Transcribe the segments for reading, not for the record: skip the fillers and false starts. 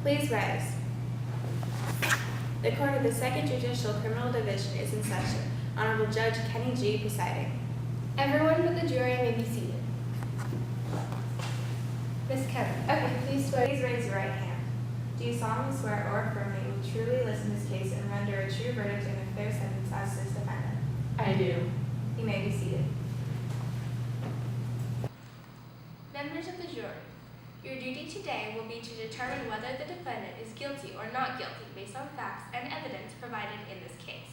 Please rise. The Court of the 2nd Judicial Criminal Division is in session. Honorable Judge Kenny G. presiding. Everyone but the jury may be seated. Ms. Kevin, please raise your right hand. Do you solemnly swear or affirm that you will truly listen to this case and render a true verdict and a fair sentence as to this defendant? I do. You may be seated. Members of the jury, your duty today will be to determine whether the defendant is guilty or not guilty based on facts and evidence provided in this case.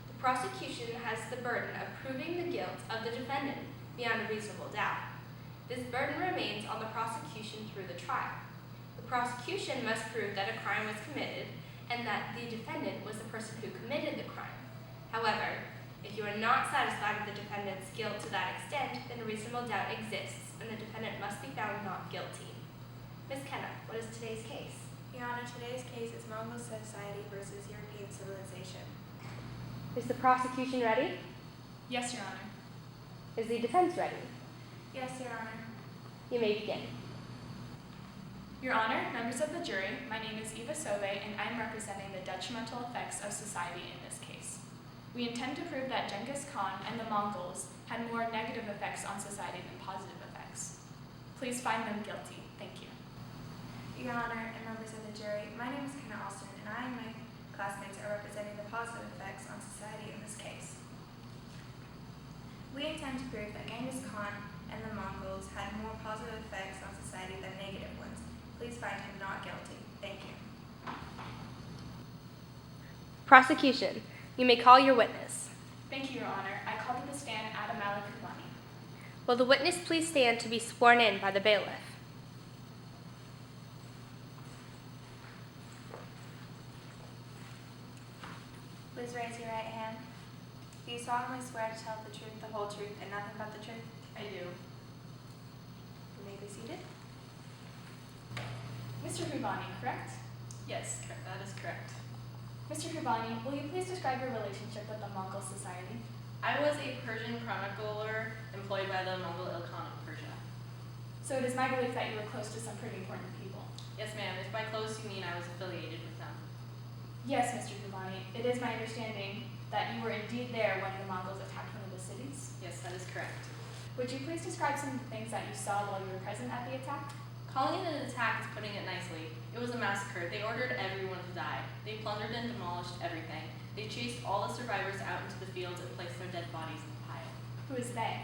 The prosecution has the burden of proving the guilt of the defendant beyond a reasonable doubt. This burden remains on the prosecution through the trial. The prosecution must prove that a crime was committed and that the defendant was the person who committed the crime. However, if you are not satisfied with the defendant's guilt to that extent, then a reasonable doubt exists and the defendant must be found not guilty. Ms. Kenna, what is today's case? Your Honor, today's case is Mongol Society versus European Civilization. Is the prosecution ready? Yes, Your Honor. Is the defense ready? Yes, Your Honor. You may begin. Your Honor, members of the jury, my name is Eva Sove and I am representing the detrimental effects of society in this case. We intend to prove that Genghis Khan and the Mongols had more negative effects on society than positive effects. Please find them guilty. Thank you. Your Honor and members of the jury, my name is Kenna Alston and I and my classmates are representing the positive effects on society in this case. We intend to prove that Genghis Khan and the Mongols had more positive effects on society than negative ones. Please find him not guilty. Thank you. Prosecution, you may call your witness. Thank you, Your Honor. I call to the stand Adam Malakubani. Will the witness please stand to be sworn in by the bailiff? Please raise your right hand. Do you solemnly swear to tell the truth, the whole truth, and nothing but the truth? I do. You may be seated. Mr. Hubani, correct? Yes, that is correct. Mr. Hubani, will you please describe your relationship with the Mongol Society? I was a Persian chronicler employed by the Mongol Ilkhan of Persia. So it is my belief that you were close to some pretty important people. Yes, ma'am. If by close you mean I was affiliated with them. Yes, Mr. Hubani. It is my understanding that you were indeed there when the Mongols attacked one of the cities. Yes, that is correct. Would you please describe some things that you saw while you were present at the attack? Calling it an attack is putting it nicely. It was a massacre. They ordered everyone to die. They plundered and demolished everything. They chased all the survivors out into the fields and placed their dead bodies in a pile. Who is they?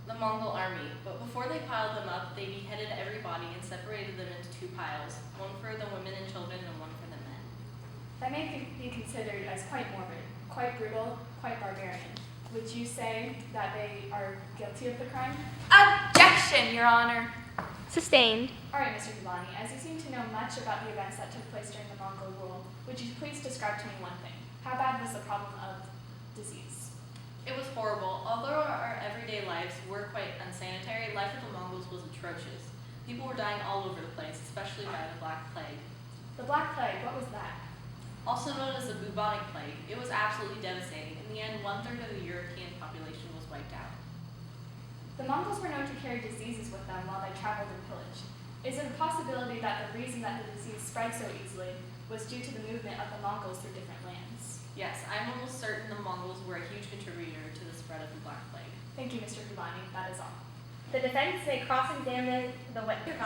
The Mongol army. But before they piled them up, they beheaded every body and separated them into two piles, one for the women and children and one for the men. That may be considered as quite morbid, quite brutal, quite barbarian. Would you say that they are guilty of the crime? Objection, Your Honor. Sustained. All right, Mr. Hubani, as you seem to know much about the events that took place during the Mongol rule, would you please describe to me one thing? How bad was the problem of disease? It was horrible. Although our everyday lives were quite unsanitary, life with the Mongols was atrocious. People were dying all over the place, especially by the Black Plague. The Black Plague, what was that? Also known as the bubonic plague, it was absolutely devastating. In the end, 1/3 of the European population was wiped out. The Mongols were known to carry diseases with them while they traveled and pillaged. Is it a possibility that the reason that the disease spread so easily was due to the movement of the Mongols through different lands? Yes, I'm almost certain the Mongols were a huge contributor to the spread of the Black Plague. Thank you, Mr. Hubani. That is all. The defense may cross-examine the witness.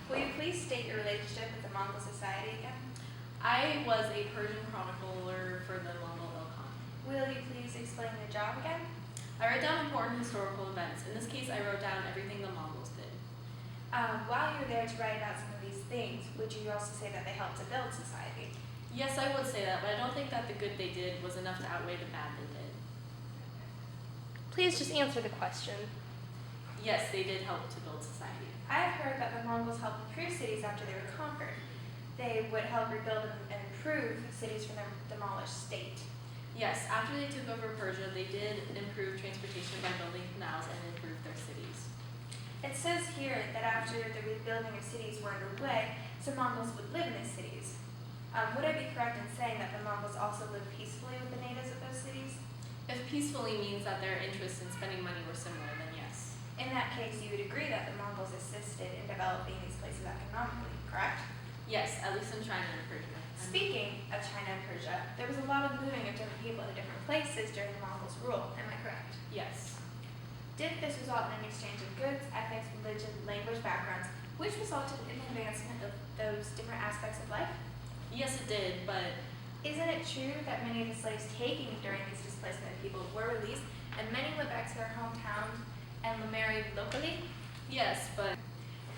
Will you please state your relationship with the Mongol Society again? I was a Persian chronicler for the Mongol Ilkhan. Will you please explain your job again? I write down important historical events. In this case, I wrote down everything the Mongols did. While you were there to write about some of these things, would you also say that they helped to build society? Yes, I would say that, but I don't think that the good they did was enough to outweigh the bad they did. Please just answer the question. Yes, they did help to build society. I have heard that the Mongols helped improve cities after they were conquered. They would help rebuild and improve cities from their demolished state. Yes, after they took over Persia, they did improve transportation by building canals and improve their cities. It says here that after the rebuilding of cities were underway, some Mongols would live in the cities. Would I be correct in saying that the Mongols also lived peacefully with the natives of those cities? If peacefully means that their interests in spending money were similar, then yes. In that case, you would agree that the Mongols assisted in developing these places economically, correct? Yes, at least in China and Persia. Speaking of China and Persia, there was a lot of moving of different people to different places during the Mongols' rule. Am I correct? Yes. Did this result in an exchange of goods, ethics, religion, language, backgrounds, which resulted in the advancement of those different aspects of life? Yes, it did, but Isn't it true that many of the slaves taken during these displacement of people were released and many went back to their hometowns and married locally? yes, but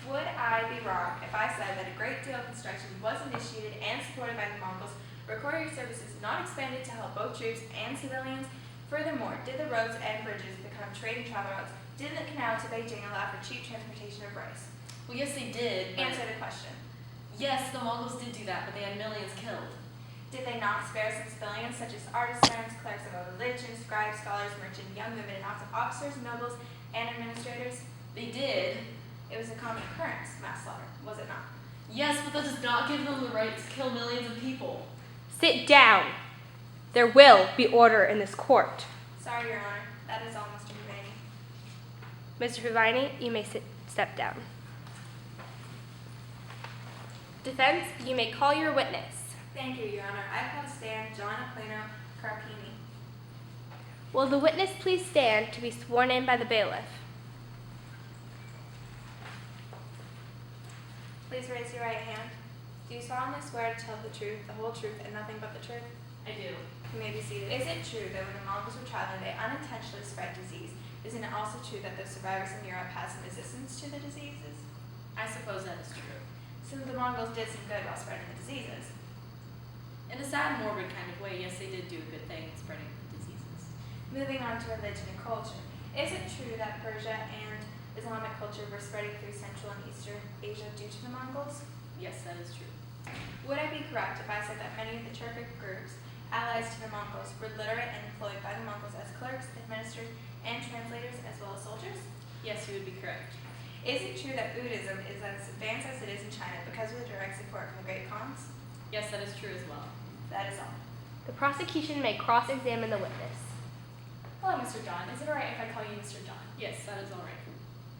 Would I be wrong if I said that a great deal of construction was initiated and supported by the Mongols, where courier services not expanded to help both troops and civilians? Furthermore, did the roads and bridges become trade and travel routes? Did the canal to Beijing allow for cheap transportation of rice? well, yes, they did. But Answer the question. yes, the Mongols did do that, but they had millions killed. Did they not spare some civilians, such as artisans, clerks of all religion, scribes, scholars, merchants, young women, and lots of officers, nobles, and administrators? They did. It was a common occurrence, mass slaughter, was it not? Yes, but that does not give them the right to kill millions of people. Sit down. There will be order in this court. Sorry, Your Honor. That is all, Mr. Mulvaney. Mr. Pavini, you may step down. Defense, you may call your witness. Thank you, Your Honor. I call to stand John Aquino Carpini. Will the witness please stand to be sworn in by the bailiff? Please raise your right hand. Do you solemnly swear to tell the truth, the whole truth, and nothing but the truth? I do. You may be seated. Is it true that when the Mongols were traveling, they unintentionally spread disease? Isn't it also true that those survivors in Europe had some resistance to the diseases? I suppose that is true. So the Mongols did some good while spreading the diseases. In a sad, morbid kind of way, yes, they did do a good thing in spreading the diseases. Moving on to religion and culture. Is it true that Persia and Islamic culture were spreading through Central and Eastern Asia due to the Mongols? Yes, that is true. Would I be correct if I said that many of the Turkic groups, allies to the Mongols, were literate and employed by the Mongols as clerks, administrators, and translators, as well as soldiers? Yes, you would be correct. Is it true that Buddhism is as advanced as it is in China because of the direct support from the Great Khans? Yes, that is true as well. That is all. The prosecution may cross-examine the witness. Hello, Mr. John. Is it alright if I call you Mr. John? Yes, that is all right.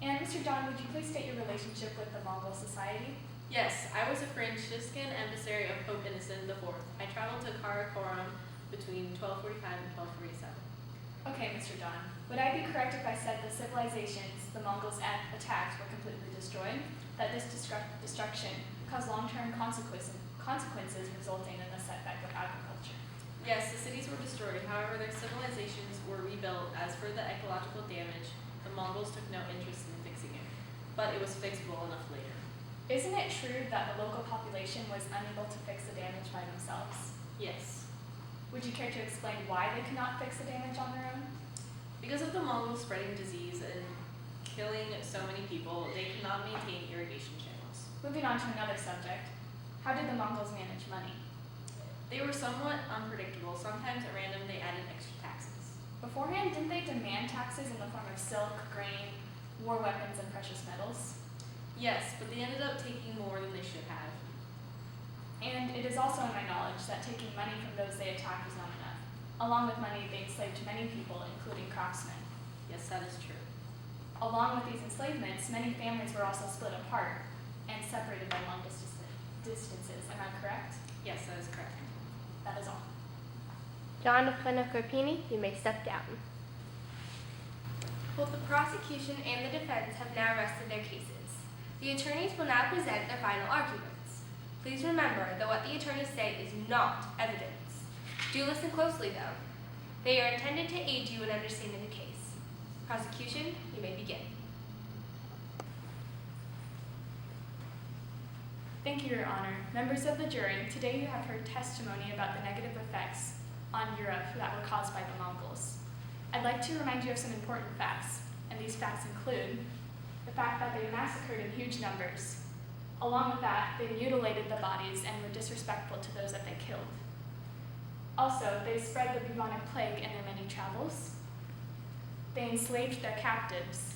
And Mr. John, would you please state your relationship with the Mongol society? Yes, I was a Franciscan emissary of Pope Innocent IV. I traveled to Karakoram between 1245 and 1247. Okay, Mr. John. Would I be correct if I said the civilizations the Mongols attacked were completely destroyed? That this destruction caused long-term consequences resulting in a setback of agriculture? Yes, the cities were destroyed. However, their civilizations were rebuilt. As for the ecological damage, the Mongols took no interest in fixing it, but it was fixable enough later. Isn't it true that the local population was unable to fix the damage by themselves? Yes. Would you care to explain why they could not fix the damage on their own? Because of the Mongols spreading disease and killing so many people, they could not maintain irrigation channels. Moving on to another subject, how did the Mongols manage money? They were somewhat unpredictable. Sometimes at random they added extra taxes. Beforehand, didn't they demand taxes in the form of silk, grain, war weapons, and precious metals? Yes, but they ended up taking more than they should have. And it is also in my knowledge that taking money from those they attacked was not enough. Along with money, they enslaved many people, including craftsmen. Yes, that is true. Along with these enslavements, many families were also split apart and separated by long distances. Am I correct? Yes, that is correct. That is all. John Carpini, you may step down. Both the prosecution and the defense have now rested their cases. The attorneys will now present their final arguments. Please remember that what the attorneys say is not evidence. Do listen closely, though. They are intended to aid you in understanding the case. Prosecution, you may begin. Thank you, Your Honor. Members of the jury, today you have heard testimony about the negative effects on Europe that were caused by the Mongols. I'd like to remind you of some important facts, and these facts include the fact that they massacred in huge numbers. Along with that, they mutilated the bodies and were disrespectful to those that they killed. Also, they spread the bubonic plague in their many travels. They enslaved their captives,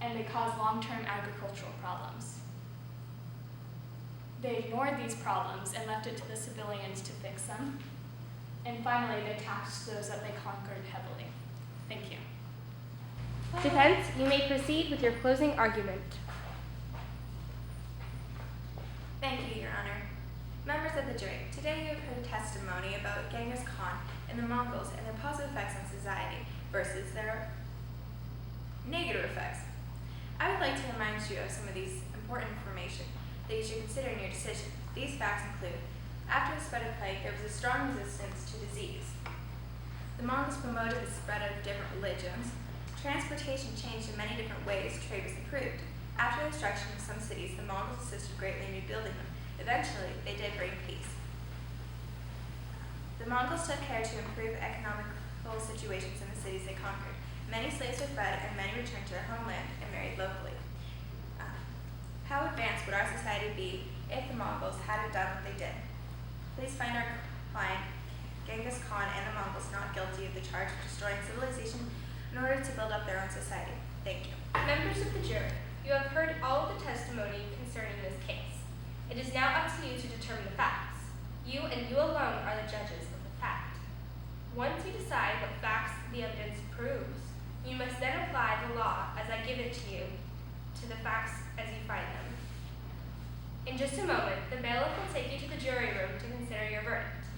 and they caused long-term agricultural problems. They ignored these problems and left it to the civilians to fix them. And finally, they taxed those that they conquered heavily. Thank you. Defense, you may proceed with your closing argument. Thank of the jury, today you have heard a testimony about Genghis Khan and the Mongols and their positive effects on society versus their negative effects. I would like to remind you of some of these important information that you should consider in your decision. These facts include, after the spread of plague, there was a strong resistance to disease. The Mongols promoted the spread of different religions. Transportation changed in many different ways. Trade was improved. After the destruction of some cities, the Mongols assisted greatly in rebuilding them. Eventually, they did bring peace. The Mongols took care to improve economical situations in the cities they conquered. Many slaves were bred and many returned to their homeland and married locally. How advanced would our society be if the Mongols hadn't done what they did? Please find our client, Genghis Khan, and the Mongols not guilty of the charge of destroying civilization in order to build up their own society. Thank you. Members of the jury, you have heard all of the testimony concerning this case. It is now up to you to determine the facts. You and you alone are the judges of the fact. Once you decide what facts the evidence proves, you must then apply the law as I give it to you to the facts as you find them. In just a moment, the bailiff will take you to the jury room to consider your verdict.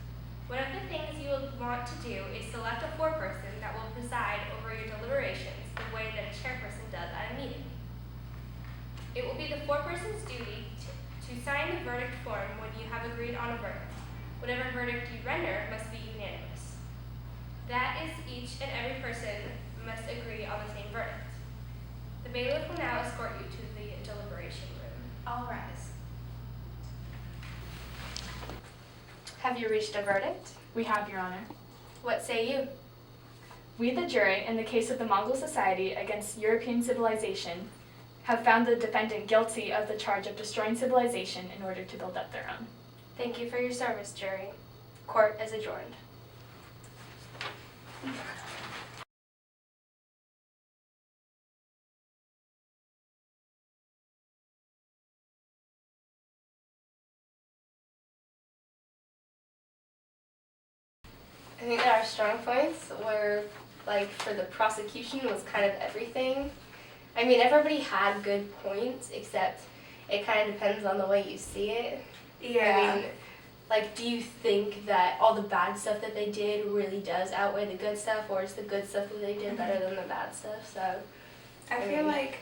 One of the things you will want to do is select a foreperson that will preside over your deliberations the way that a chairperson does at a meeting. It will be the foreperson's duty to sign the verdict form when you have agreed on a verdict. Whatever verdict you render must be unanimous. That is, each and every person must agree on the same verdict. The bailiff will now escort you to the deliberation room. All rise. Have you reached a verdict? We have, Your Honor. What say you? We, the jury, in the case of the Mongol Society against European civilization, have found the defendant guilty of the charge of destroying civilization in order to build up their own. Thank you for your service, jury. Court is adjourned. I think that our strong points were, like, for the prosecution was kind of everything. I mean, everybody had good points, except it kind of depends on the way you see it. Yeah. I mean, like, do you think that all the bad stuff that they did really does outweigh the good stuff, or is the good stuff that they did better than the bad stuff? So, I feel like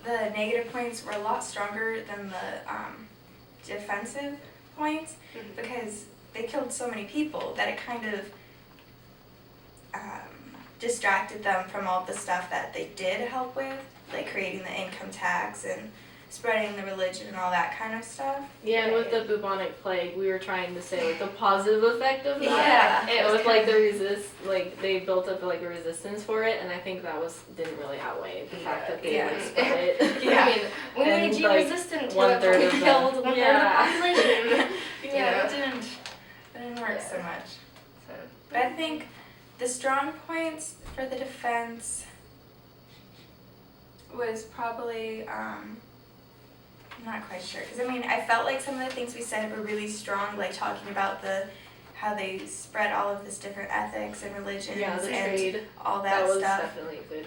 the negative points were a lot stronger than the defensive points because they killed so many people that it kind of distracted them from all the stuff that they did help with, like creating the income tax and spreading the religion and all that kind of stuff. Yeah, and with the bubonic plague, we were trying to say like the positive effect of that. Yeah, It was like they built up like a resistance for it, and I think that didn't really outweigh the fact that they like spread it. Yeah. I mean, we And, made you like, resistant to one it, third but we of the- killed one third of the Yeah. population. Yeah, it didn't work so much. So, But I think the strong points for the defense was probably, I'm not quite sure, because I mean, I felt like some of the things we said were really strong, like talking about how they spread all of this different ethics and religions Yeah, the and trade. all That that was stuff. definitely a good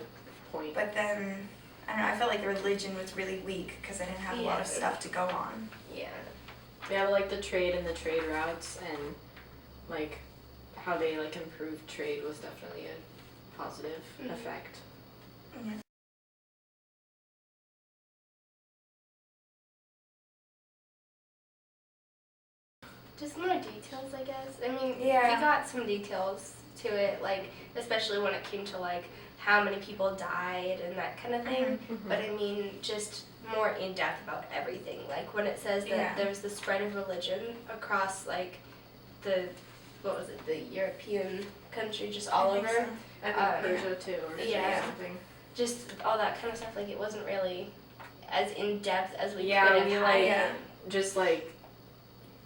point. But then, I don't know, I felt like the religion was really weak because I didn't have a lot of Yeah. stuff to go on. yeah. Yeah, but, like the trade and the trade routes and like how they like improved trade was definitely a positive effect. Yeah. Just more details, I guess. I mean, Yeah. we got some details to it, like, especially when it came to, like, how many people died and that kind of thing. But I mean, just more in depth about everything. Like, when it says that Yeah. there's the spread of religion across, like, the European country, just all I think over. so. I think Persia too, or yeah. something. Just all that kind of stuff. Like, it wasn't really as in depth as we Yeah, could have we had. like Yeah. just like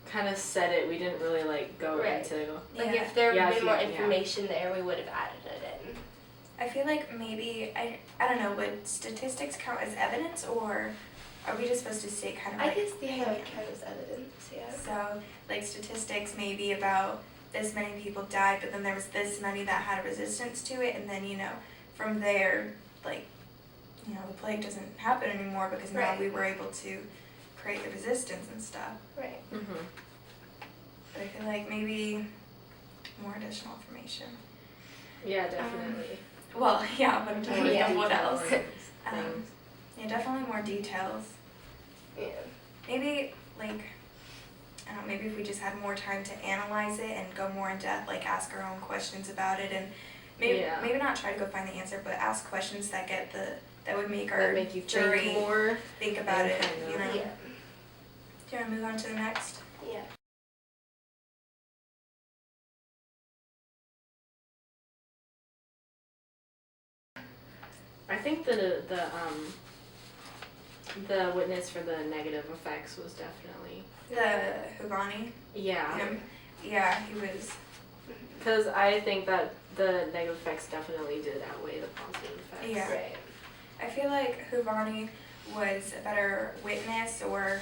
kind of said it. We didn't really like go Right. into. Like, Yeah. if there Yeah, had if been more you- yeah. information there, we would have added it in. I feel like maybe, I don't know, would statistics count as evidence, or are we just supposed to say kind of I like guess the opinion? would count as evidence, yeah. So, like statistics maybe about this many people died, but then there was this many that had a resistance to it, and then, you know, from there, like, you know, the plague doesn't happen anymore because now Right. we were able to create the resistance and stuff. Right. Mm-hmm. But I feel like maybe more additional information. Yeah, definitely. Well, yeah, but I'm trying to think of what else. Things. Yeah, definitely more details. Yeah. Maybe, like, I don't know, maybe if we just had more time to analyze it and go more in depth, like ask our own questions about it, and maybe not try to go find the answer, but ask questions that would make our That make you jury think more. think about it, kind of. you know? Yeah. Do you want to move on to the next? Yeah. I think the witness for the negative effects was definitely The Hugani? Him? Yeah, he was. because I think that the negative effects definitely did outweigh the positive effects. Yeah. Right. I feel like Hugani was a better witness or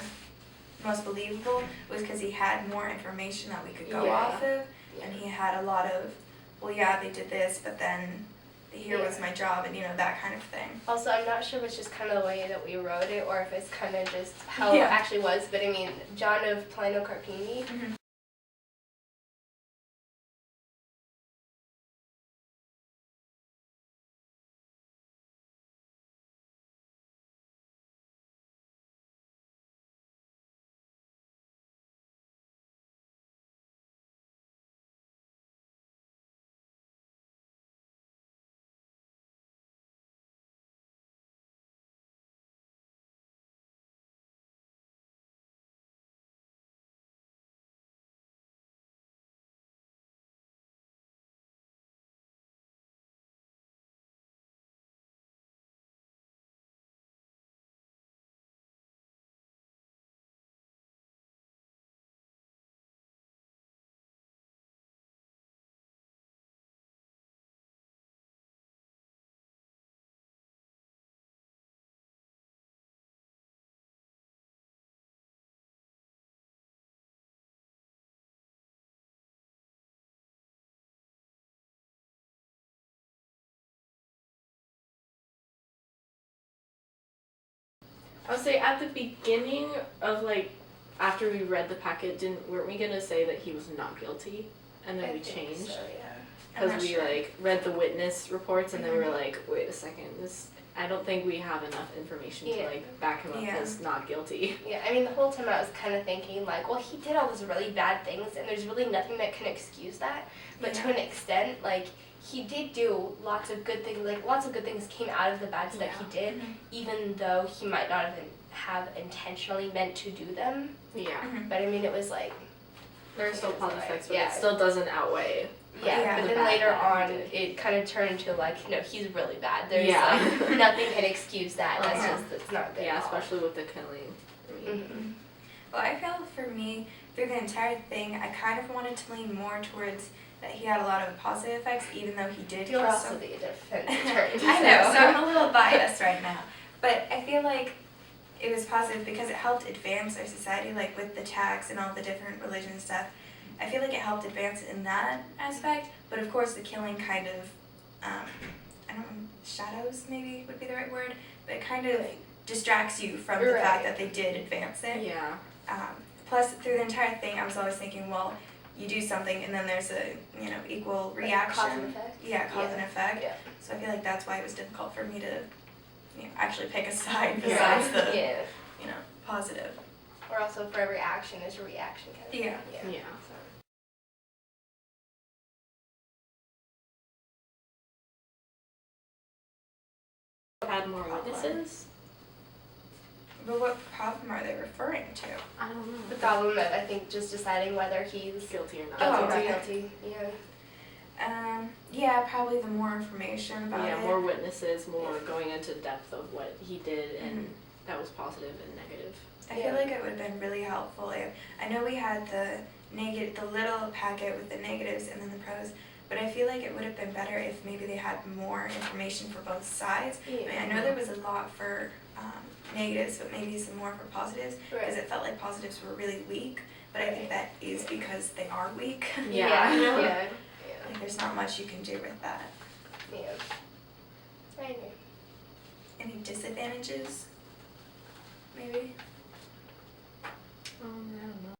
most believable was because he had more information that we could go Yeah. off of, and he had a lot of, well, yeah, they did this, but then here was my job, and that kind of thing. Also, I'm not sure if it's just kind of the way that we wrote it or if it's kind of just how it Yeah. actually was, but I mean, John of Plano Carpini, I would say at the beginning of after we read the packet, weren't we gonna say that he was not guilty, and then I we think changed so, yeah. I'm because not we sure. read the witness reports, and then we were like, wait a second, I don't think we have enough information Yeah. to back him up Yeah. as not guilty. Yeah, I mean, the whole time I was kind of thinking, well, he did all those really bad things, and there's really nothing that can excuse that. But to Yeah. an extent, he did do lots of good things. Lots of good things came out of the bad stuff he did, even though he might not have intentionally meant to do them. Yeah. But I mean, it was There are still It's positive alright. effects, but Yeah. it still doesn't outweigh. Yeah. but the then bad later that he on, did. it kind of turned into no, he's really bad. There's Yeah. nothing can excuse that. That's Uh-huh. it's not good. Yeah, at all. especially with the killing. I mean, Mhm. Well, I felt for me, through the entire thing, I kind of wanted to lean more towards that he had a lot of positive effects, even though he did You're kill also some. the defense attorney. I know, so I'm a little biased right now. But I feel like it was positive because it helped advance our society, with the tax and all the different religion stuff. I feel like it helped advance in that aspect, but of course the killing kind of, I don't know, shadows maybe would be the right word, but it kind of distracts you from the fact that they did advance it. yeah. Plus, through the entire thing, I was always thinking, well, you do something and then there's a, equal reaction. Cause and effect. Yeah, cause and effect. Yeah. So I feel like that's why it was difficult for me to, actually pick a side Yeah. besides the, Yeah. positive. Or also for every action, there's a reaction kind of thing. Yeah. Yeah. Had more witnesses? But what problem are they referring to? I don't know. The problem of, I think, just deciding whether he's Guilty or not. Oh, guilty or okay. not guilty. Yeah. Yeah, probably the more information about Yeah, it. more witnesses, more going into depth of what he did, and Mhm. that was positive and negative. I feel like it would have been really helpful if, I know we had the little packet with the negatives and then the pros, but I feel like it would have been better if maybe they had more information for both sides. I mean, I know there was a lot for negatives, but maybe some more for positives, because Right. it felt like positives were really weak, but I think that is because they are weak. Yeah. Yeah. Yeah. Like, there's not much you can do with that. Yeah. I agree. Any disadvantages? Maybe?